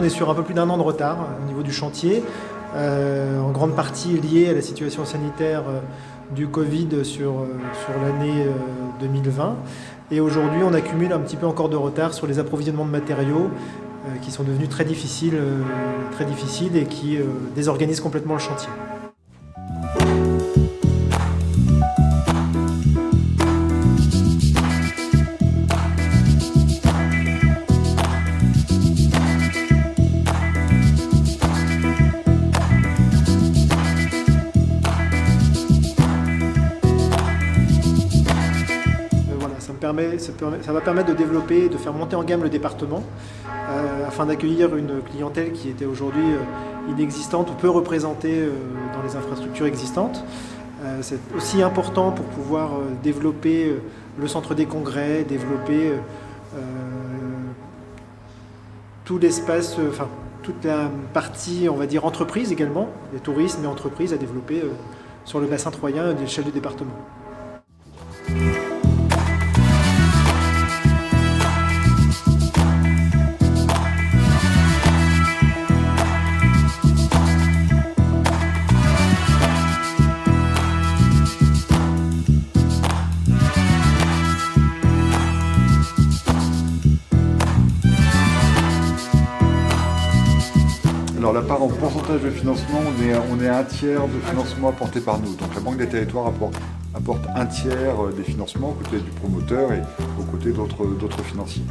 on est sur un peu plus d'1 an de retard au niveau du chantier, en grande partie lié à la situation sanitaire du Covid sur l'année 2020. Et aujourd'hui, on accumule un petit peu encore de retard sur les approvisionnements de matériaux qui sont devenus très difficiles et qui désorganisent complètement le chantier. Ça va permettre de développer, de faire monter en gamme le département afin d'accueillir une clientèle qui était aujourd'hui inexistante ou peu représentée dans les infrastructures existantes. C'est aussi important pour pouvoir développer le centre des congrès, développer tout l'espace, toute la partie, on va dire, entreprise également, les tourismes et entreprises à développer sur le bassin troyen à l'échelle du département. Alors la part en pourcentage de financement, on est à 1/3 de financement apporté par nous. Donc la Banque des Territoires apporte 1/3 des financements aux côtés du promoteur et aux côtés d'autres financiers.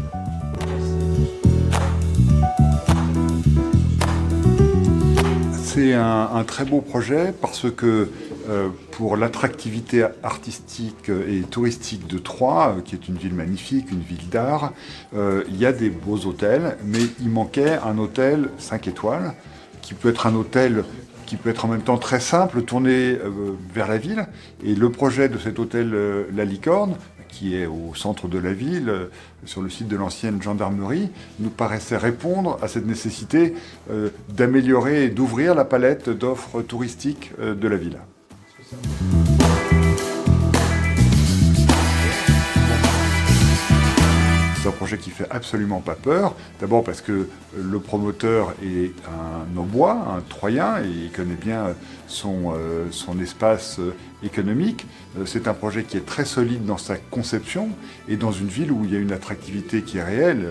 C'est un très beau projet parce que pour l'attractivité artistique et touristique de Troyes, qui est une ville magnifique, une ville d'art, il y a des beaux hôtels, mais il manquait un hôtel 5 étoiles, qui peut être un hôtel qui peut être en même temps très simple, tourné vers la ville. Et le projet de cet hôtel La Licorne, qui est au centre de la ville, sur le site de l'ancienne gendarmerie, nous paraissait répondre à cette nécessité d'améliorer et d'ouvrir la palette d'offres touristiques de la ville. C'est un projet qui fait absolument pas peur. D'abord parce que le promoteur est un Aubois, un Troyen, et il connaît bien son espace économique. C'est un projet qui est très solide dans sa conception et dans une ville où il y a une attractivité qui est réelle.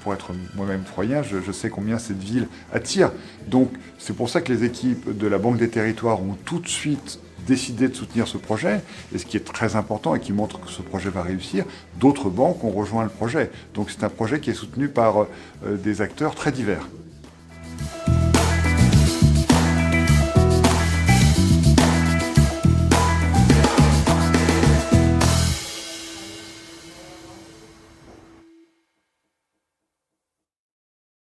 Pour être moi-même Troyen, je sais combien cette ville attire. Donc c'est pour ça que les équipes de la Banque des Territoires ont tout de suite décidé de soutenir ce projet, et ce qui est très important et qui montre que ce projet va réussir, d'autres banques ont rejoint le projet. Donc c'est un projet qui est soutenu par des acteurs très divers.